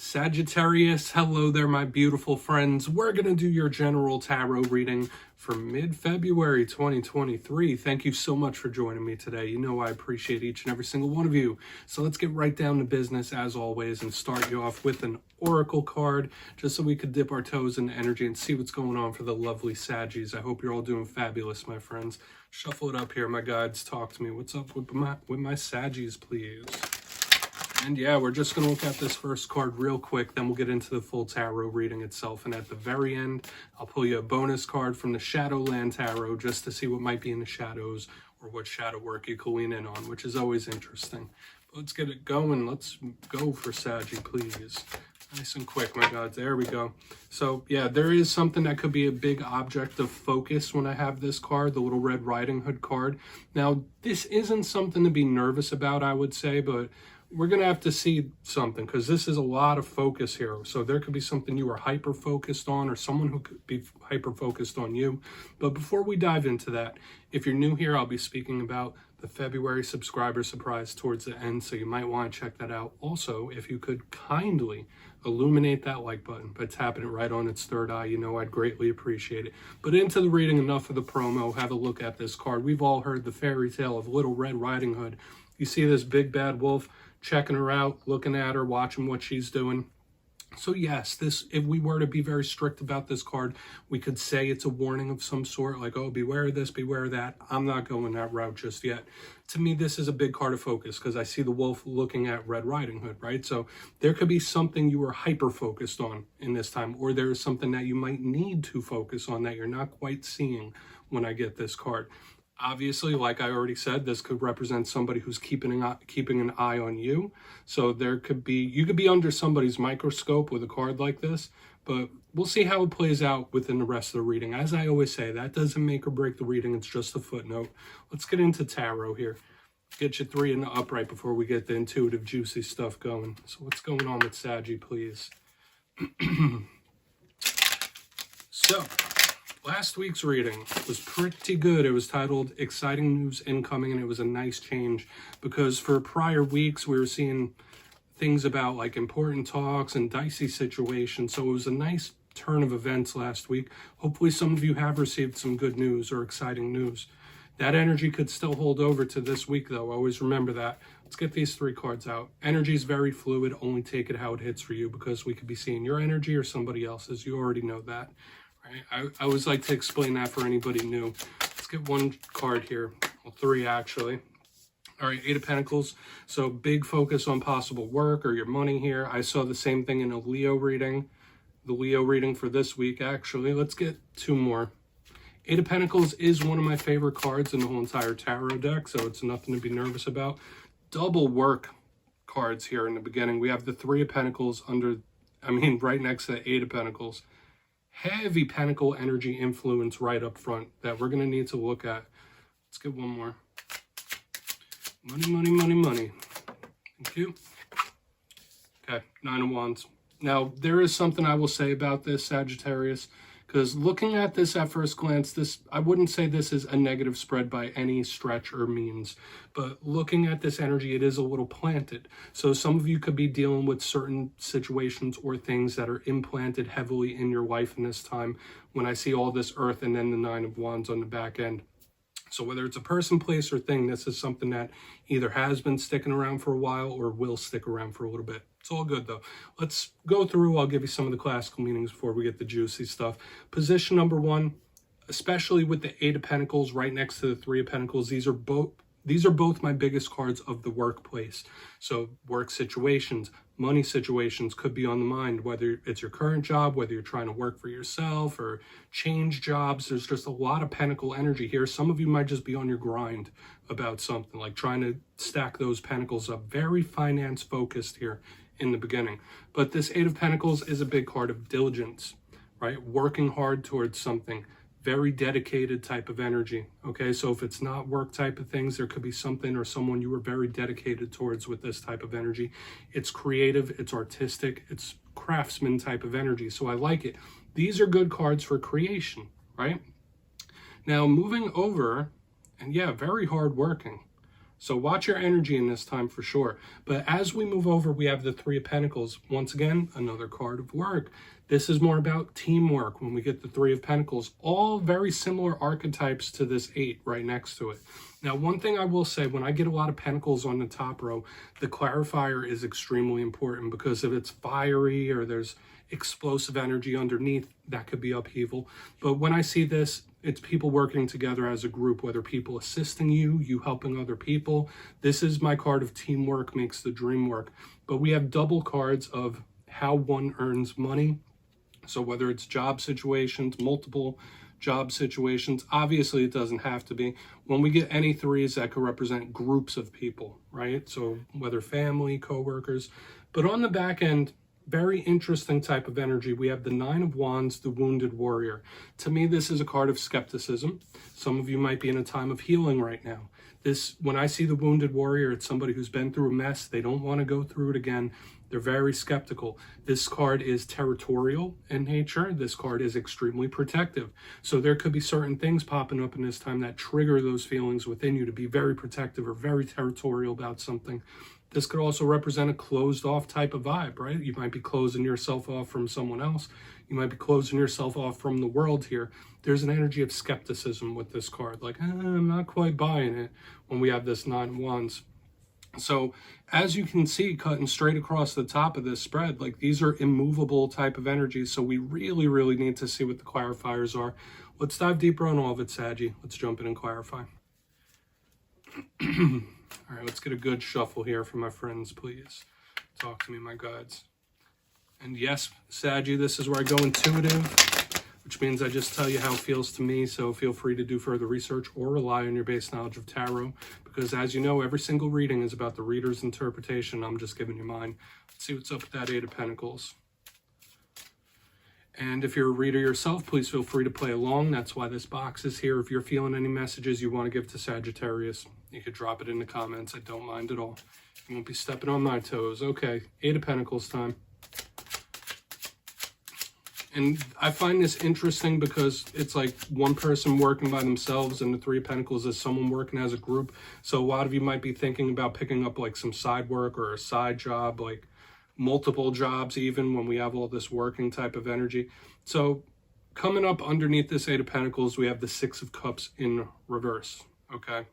Sagittarius, hello there, my beautiful friends. We're going to do your general tarot reading for mid-February 2023. Thank you so much for joining me today. You know I appreciate each and every single one of you. So let's get right down to business as always and start you off with an oracle card just so we could dip our toes in energy and see what's going on for the lovely Saggies. I hope you're all doing fabulous, my friends. Shuffle it up here, my guides. Talk to me. What's up with my Saggies, please? And yeah, we're just going to look at this first card real quick, then we'll get into the full tarot reading itself. And at the very end, I'll pull you a bonus card from the Shadowland Tarot just to see what might be in the shadows or what shadow work you can lean in on, which is always interesting. But let's get it going. Let's go for Saggy, please. Nice and quick, my God. There we go. So yeah, there is something that could be a big object of focus when I have this card, the Little Red Riding Hood card. Now, this isn't something to be nervous about, I would say, but we're going to have to see something because this is a lot of focus here. So there could be something you are hyper-focused on or someone who could be hyper-focused on you. But before we dive into that, if you're new here, I'll be speaking about the February subscriber surprise towards the end. So you might want to check that out. Also, if you could kindly illuminate that like button by tapping it right on its third eye, you know I'd greatly appreciate it. But into the reading, enough of the promo. Have a look at this card. We've all heard the fairy tale of Little Red Riding Hood. You see this big bad wolf checking her out, looking at her, watching what she's doing. So yes, this, if we were to be very strict about this card, we could say it's a warning of some sort, like, oh, beware of this, beware of that. I'm not going that route just yet. To me, this is a big card of focus because I see the wolf looking at Red Riding Hood, right? So there could be something you are hyper-focused on in this time, or there is something that you might need to focus on that you're not quite seeing when I get this card. Obviously, like I already said, this could represent somebody who's keeping an eye on you. So there could be, you could be under somebody's microscope with a card like this, but we'll see how it plays out within the rest of the reading. As I always say, that doesn't make or break the reading. It's just a footnote. Let's get into tarot here. Get you 3 in the upright before we get the intuitive, juicy stuff going. So what's going on with Saggy, please? So, last week's reading was pretty good. It was titled Exciting News Incoming, and it was a nice change because for prior weeks we were seeing things about like important talks and dicey situations. So it was a nice turn of events last week. Hopefully some of you have received some good news or exciting news. That energy could still hold over to this week though. Always remember that. Let's get these 3 cards out. Energy is very fluid. Only take it how it hits for you because we could be seeing your energy or somebody else's. You already know that. I always like to explain that for anybody new. Let's get 1 card here. Well, 3 actually. All right, 8 of Pentacles. So big focus on possible work or your money here. I saw the same thing in a Leo reading. The Leo reading for this week, actually. Let's get 2 more. 8 of Pentacles is one of my favorite cards in the whole entire tarot deck, so it's nothing to be nervous about. Double work cards here in the beginning. We have the 3 of Pentacles right next to the 8 of Pentacles. Heavy pentacle energy influence right up front that we're going to need to look at. Let's get 1 more. Money, money, money, money. Thank you. Okay, 9 of Wands. Now, there is something I will say about this, Sagittarius, because looking at this at first glance, I wouldn't say this is a negative spread by any stretch or means, but looking at this energy, it is a little planted. So some of you could be dealing with certain situations or things that are implanted heavily in your life in this time when I see all this earth and then the 9 of Wands on the back end. So whether it's a person, place, or thing, this is something that either has been sticking around for a while or will stick around for a little bit. It's all good, though. Let's go through. I'll give you some of the classical meanings before we get the juicy stuff. Position number 1, especially with the 8 of Pentacles right next to the 3 of Pentacles, these are both my biggest cards of the workplace. So work situations, money situations could be on the mind, whether it's your current job, whether you're trying to work for yourself or change jobs. There's just a lot of pentacle energy here. Some of you might just be on your grind about something, like trying to stack those pentacles up. Very finance focused here in the beginning. But this 8 of Pentacles is a big card of diligence, right? Working hard towards something. Very dedicated type of energy. Okay, so if it's not work type of things, there could be something or someone you were very dedicated towards with this type of energy. It's creative, it's artistic, it's craftsman type of energy. So I like it. These are good cards for creation, right? Now moving over, and yeah, very hard working. So watch your energy in this time for sure. But as we move over, we have the Three of Pentacles. Once again, another card of work. This is more about teamwork when we get the Three of Pentacles. All very similar archetypes to this 8 right next to it. Now, one thing I will say, when I get a lot of Pentacles on the top row, the clarifier is extremely important, because if it's fiery or there's explosive energy underneath, that could be upheaval. But when I see this, it's people working together as a group, whether people assisting you, you helping other people. This is my card of teamwork makes the dream work. But we have double cards of how one earns money. So whether it's job situations, multiple job situations, obviously it doesn't have to be. When we get any threes, that could represent groups of people, right? So whether family, co-workers. But on the back end, very interesting type of energy. We have the Nine of Wands, the Wounded Warrior. To me, this is a card of skepticism. Some of you might be in a time of healing right now. When I see the Wounded Warrior, it's somebody who's been through a mess. They don't want to go through it again. They're very skeptical. This card is territorial in nature. This card is extremely protective. So there could be certain things popping up in this time that trigger those feelings within you to be very protective or very territorial about something. This could also represent a closed off type of vibe, right? You might be closing yourself off from someone else. You might be closing yourself off from the world here. There's an energy of skepticism with this card. Like, I'm not quite buying it when we have this Nine of Wands. So as you can see, cutting straight across the top of this spread, like these are immovable type of energies. So we really, really need to see what the clarifiers are. Let's dive deeper on all of it, Saggy. Let's jump in and clarify. All right, let's get a good shuffle here for my friends, please. Talk to me, my guides. And yes, Saggy, this is where I go intuitive, which means I just tell you how it feels to me. So feel free to do further research or rely on your base knowledge of tarot, because as you know, every single reading is about the reader's interpretation. I'm just giving you mine. Let's see what's up with that Eight of Pentacles. And if you're a reader yourself, please feel free to play along. That's why this box is here. If you're feeling any messages you want to give to Sagittarius, you could drop it in the comments. I don't mind at all. You won't be stepping on my toes. Okay, Eight of Pentacles time. And I find this interesting because it's like one person working by themselves, and the Three of Pentacles is someone working as a group. So a lot of you might be thinking about picking up like some side work or a side job, like multiple jobs even, when we have all this working type of energy. So coming up underneath this Eight of Pentacles, we have the Six of Cups in reverse, okay?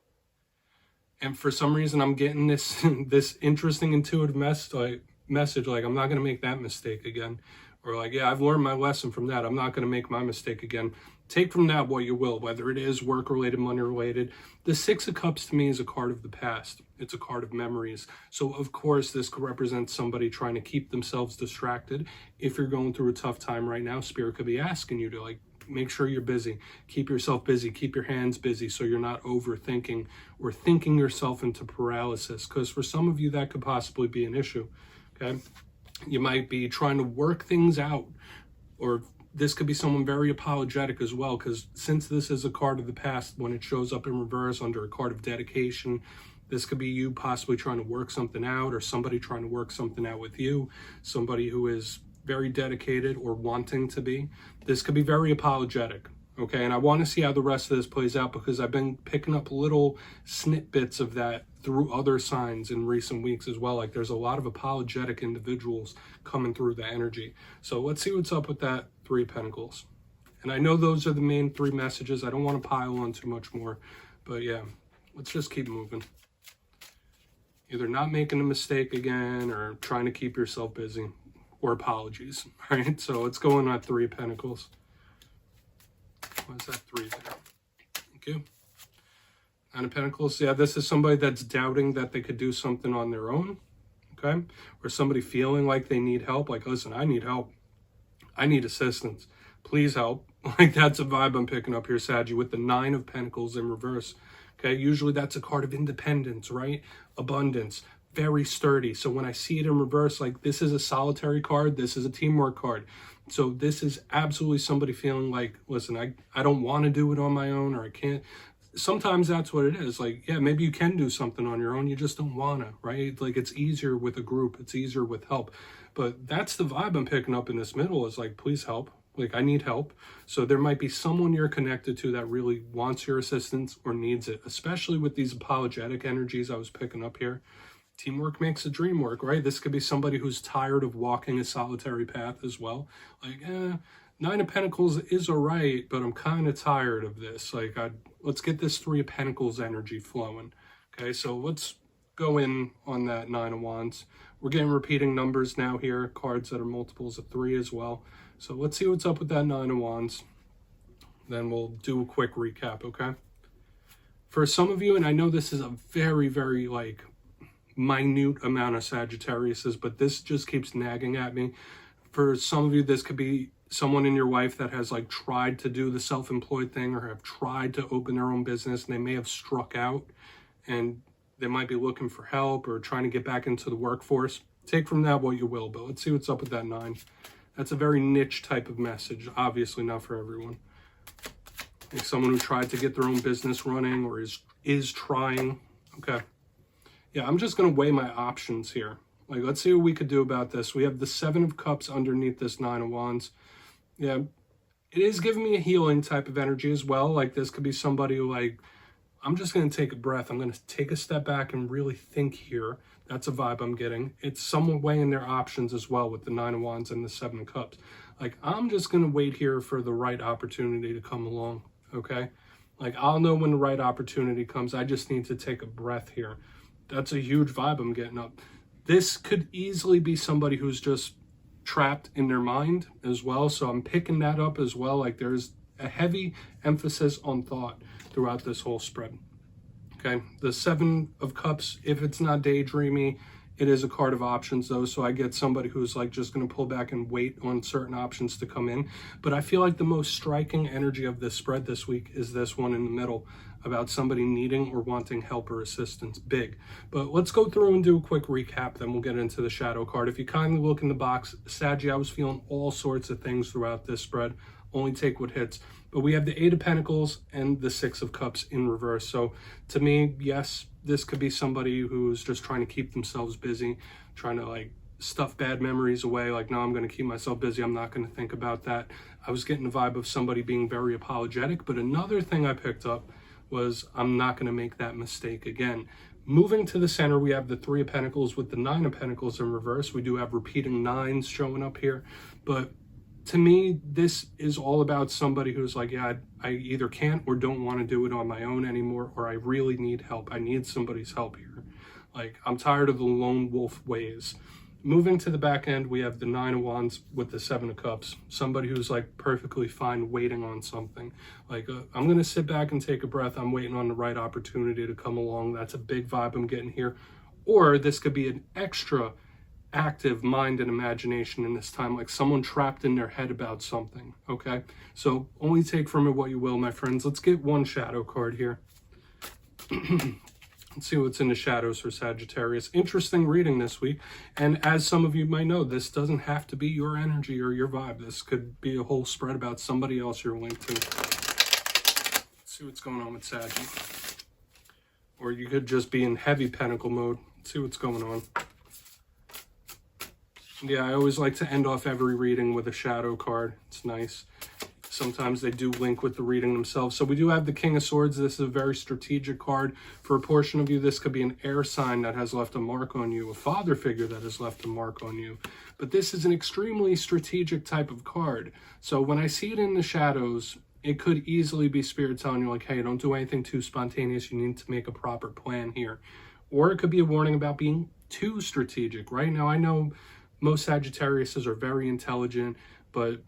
And for some reason, I'm getting this this interesting intuitive message, like I'm not going to make that mistake again. Or like, yeah, I've learned my lesson from that. I'm not going to make my mistake again. Take from that what you will, whether it is work-related, money-related. The Six of Cups to me is a card of the past. It's a card of memories. So, of course, this could represent somebody trying to keep themselves distracted. If you're going through a tough time right now, Spirit could be asking you to, like, make sure you're busy. Keep yourself busy. Keep your hands busy so you're not overthinking or thinking yourself into paralysis. Because for some of you, that could possibly be an issue, okay? You might be trying to work things out, or this could be someone very apologetic as well, because since this is a card of the past, when it shows up in reverse under a card of dedication, this could be you possibly trying to work something out, or somebody trying to work something out with you, somebody who is very dedicated or wanting to be. This could be very apologetic, okay? And I want to see how the rest of this plays out, because I've been picking up little snippets of that through other signs in recent weeks as well. Like there's a lot of apologetic individuals coming through the energy. So let's see what's up with that Three of Pentacles. And I know those are the main three messages. I don't want to pile on too much more, but yeah, let's just keep moving. Either not making a mistake again, or trying to keep yourself busy, or apologies, right? So let's go on that Three of Pentacles. What's that three there? Thank you. Nine of Pentacles, yeah, this is somebody that's doubting that they could do something on their own, okay? Or somebody feeling like they need help, like, listen, I need help. I need assistance. Please help. Like, that's a vibe I'm picking up here, Saggy, with the Nine of Pentacles in reverse, okay? Usually that's a card of independence, right? Abundance, very sturdy. So when I see it in reverse, like, this is a solitary card, this is a teamwork card. So this is absolutely somebody feeling like, listen, I don't want to do it on my own, or I can't. Sometimes that's what it is. Like, yeah, maybe you can do something on your own. You just don't want to, right? Like, it's easier with a group. It's easier with help. But that's the vibe I'm picking up in this middle, is like, please help. Like, I need help. So there might be someone you're connected to that really wants your assistance or needs it, especially with these apologetic energies I was picking up here. Teamwork makes the dream work, right? This could be somebody who's tired of walking a solitary path as well. Like, Nine of Pentacles is all right, but I'm kind of tired of this. Like, let's get this Three of Pentacles energy flowing. Okay, so let's go in on that Nine of Wands. We're getting repeating numbers now here, cards that are multiples of 3 as well. So let's see what's up with that Nine of Wands. Then we'll do a quick recap, okay? For some of you, and I know this is a very, very, like, minute amount of Sagittariuses, but this just keeps nagging at me. For some of you, this could be someone in your life that has like tried to do the self-employed thing or have tried to open their own business, and they may have struck out and they might be looking for help or trying to get back into the workforce. Take from that what you will, but let's see what's up with that 9. That's a very niche type of message, obviously not for everyone. Like someone who tried to get their own business running or is trying. Okay. Yeah, I'm just going to weigh my options here. Like, let's see what we could do about this. We have the 7 of Cups underneath this 9 of Wands. Yeah, it is giving me a healing type of energy as well. Like, this could be somebody who, like, I'm just going to take a breath. I'm going to take a step back and really think here. That's a vibe I'm getting. It's someone weighing their options as well with the 9 of Wands and the 7 of Cups. Like, I'm just going to wait here for the right opportunity to come along, okay? Like, I'll know when the right opportunity comes. I just need to take a breath here. That's a huge vibe I'm getting up. This could easily be somebody who's just trapped in their mind as well. So I'm picking that up as well. Like, there's a heavy emphasis on thought throughout this whole spread. Okay, the 7 of Cups, if it's not daydreamy, it is a card of options though. So I get somebody who's like just going to pull back and wait on certain options to come in. But I feel like the most striking energy of this spread this week is this one in the middle, about somebody needing or wanting help or assistance. Big. But let's go through and do a quick recap, then we'll get into the shadow card. If you kindly look in the box, Saggy, I was feeling all sorts of things throughout this spread. Only take what hits. But we have the 8 of Pentacles and the 6 of Cups in reverse. So to me, yes, this could be somebody who's just trying to keep themselves busy, trying to like stuff bad memories away. Like, no, I'm going to keep myself busy. I'm not going to think about that. I was getting the vibe of somebody being very apologetic. But another thing I picked up was I'm not going to make that mistake again. Moving to the center, we have the 3 of Pentacles with the 9 of Pentacles in reverse. We do have repeating 9s showing up here. But to me, this is all about somebody who's like, yeah, I either can't or don't want to do it on my own anymore, or I really need help. I need somebody's help here. Like, I'm tired of the lone wolf ways. Moving to the back end, we have the 9 of Wands with the 7 of Cups. Somebody who's like perfectly fine waiting on something. Like, I'm going to sit back and take a breath. I'm waiting on the right opportunity to come along. That's a big vibe I'm getting here. Or this could be an extra active mind and imagination in this time, like someone trapped in their head about something, okay? So only take from it what you will, my friends. Let's get one shadow card here. Let's see what's in the shadows for Sagittarius. Interesting reading this week. And as some of you might know, this doesn't have to be your energy or your vibe. This could be a whole spread about somebody else you're linked to. Let's see what's going on with Saggy. Or you could just be in heavy pentacle mode. Let's see what's going on. Yeah, I always like to end off every reading with a shadow card. It's nice. Sometimes they do link with the reading themselves. So we do have the King of Swords. This is a very strategic card. For a portion of you, this could be an air sign that has left a mark on you, a father figure that has left a mark on you. But this is an extremely strategic type of card. So when I see it in the shadows, it could easily be Spirit telling you like, hey, don't do anything too spontaneous. You need to make a proper plan here. Or it could be a warning about being too strategic. Right now, I know most Sagittariuses are very intelligent, but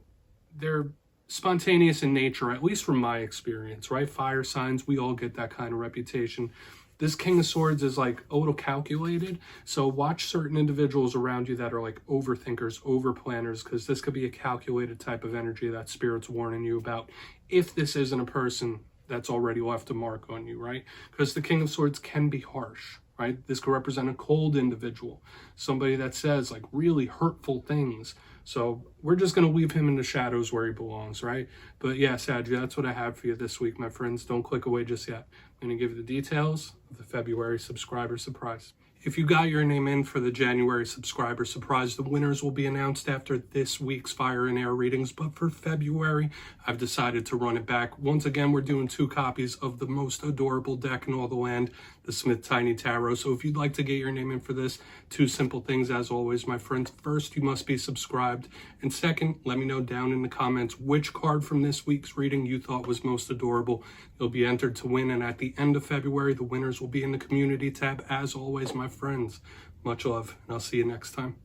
they're spontaneous in nature, at least from my experience, right? Fire signs, we all get that kind of reputation. This King of Swords is like a little calculated. So watch certain individuals around you that are like overthinkers, overplanners, because this could be a calculated type of energy that Spirit's warning you about if this isn't a person that's already left a mark on you, right? Because the King of Swords can be harsh. Right? This could represent a cold individual, somebody that says like really hurtful things. So we're just going to leave him in the shadows where he belongs, right? But yeah, Saggy, that's what I have for you this week, my friends. Don't click away just yet. I'm going to give you the details of the February subscriber surprise. If you got your name in for the January subscriber surprise, the winners will be announced after this week's Fire and Air readings. But for February, I've decided to run it back. Once again, we're doing 2 copies of the most adorable deck in all the land, the Smith Tiny Tarot. So if you'd like to get your name in for this, 2 simple things as always, my friends. First, you must be subscribed. And second, let me know down in the comments which card from this week's reading you thought was most adorable. You'll be entered to win. And at the end of February, the winners will be in the community tab as always, my friends. Much love, and I'll see you next time.